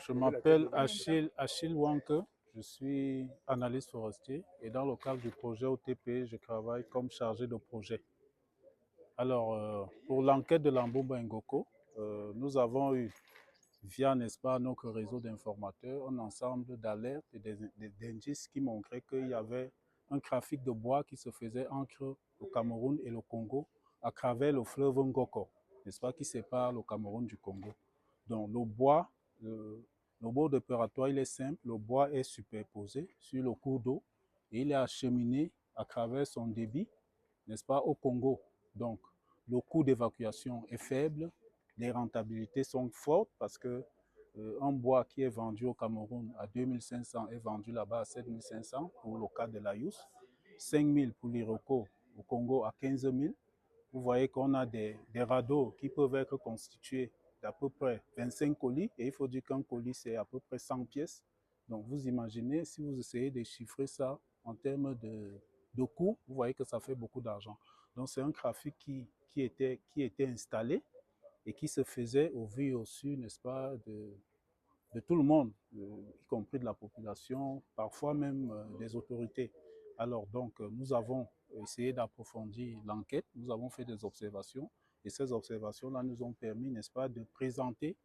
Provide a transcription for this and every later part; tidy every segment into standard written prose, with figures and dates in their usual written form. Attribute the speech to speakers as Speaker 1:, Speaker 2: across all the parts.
Speaker 1: Je m'appelle Achille Wanke, je suis analyste forestier et dans le cadre du projet OTP, je travaille comme chargé de projet. Alors, pour l'enquête de l'Ambomba Ngoko, nous avons eu, via, n'est-ce pas, notre réseau d'informateurs, un ensemble d'alertes et d'indices qui montraient qu'il y avait un trafic de bois qui se faisait entre le Cameroun et le Congo à travers le fleuve Ngoko, n'est-ce pas, qui sépare le Cameroun du Congo. Donc, le bois, le mode opératoire, il est simple. Le bois est superposé sur le cours d'eau et il est acheminé à travers son débit, n'est-ce pas, au Congo. Donc, le coût d'évacuation est faible, les rentabilités sont fortes parce que un bois qui est vendu au Cameroun à 2500 est vendu là-bas à 7500 pour le cas de l'Ayous, 5000 pour l'Iroko au Congo à 15 000. Vous voyez qu'on a des radeaux qui peuvent être constitués d'à peu près 25 colis et il faut dire qu'un colis c'est à peu près 100 pièces. Donc vous imaginez, si vous essayez de chiffrer ça en termes de coûts, vous voyez que ça fait beaucoup d'argent. Donc c'est un trafic qui était installé et qui se faisait au vu et au su, n'est-ce pas, de tout le monde, y compris de la population, parfois même des autorités. Alors donc, nous avons essayé d'approfondir l'enquête, nous avons fait des observations, et ces observations-là nous ont permis, n'est-ce pas, de présenter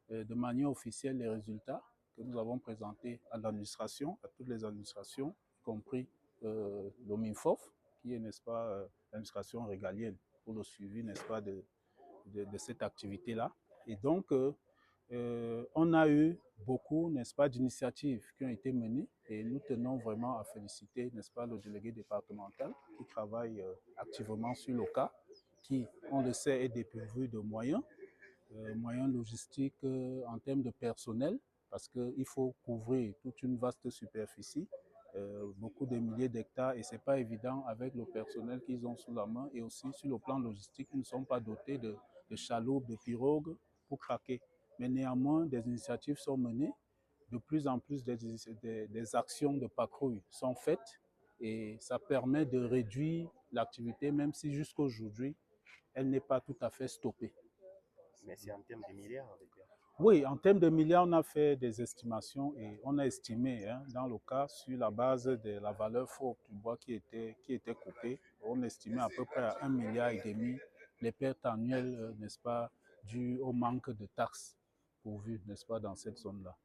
Speaker 1: de manière officielle les résultats que nous avons présentés à l'administration, à toutes les administrations, y compris le MINFOF, qui est, n'est-ce pas, l'administration régalienne pour le suivi, n'est-ce pas, de cette activité-là. Et donc, on a eu beaucoup, n'est-ce pas, d'initiatives qui ont été menées et nous tenons vraiment à féliciter, n'est-ce pas, le délégué départemental qui travaille activement sur le cas, qui, on le sait, est dépourvu de moyens logistiques en termes de personnel, parce qu'il faut couvrir toute une vaste superficie, beaucoup de milliers d'hectares, et ce n'est pas évident avec le personnel qu'ils ont sous la main, et aussi sur le plan logistique, ils ne sont pas dotés de chaloupes, de pirogues pour craquer. Mais néanmoins, des initiatives sont menées, de plus en plus des actions de patrouille sont faites, et ça permet de réduire l'activité, même si jusqu'à aujourd'hui, elle n'est pas tout à fait stoppée.
Speaker 2: Mais c'est en termes de milliards de pertes.
Speaker 1: Oui, en termes de milliards, on a fait des estimations et on a estimé, dans le cas, sur la base de la valeur forte du bois qui était coupé, on estimait à peu près à 1,5 milliard les pertes annuelles, n'est-ce pas, dues au manque de taxes pourvues, n'est-ce pas, dans cette zone-là.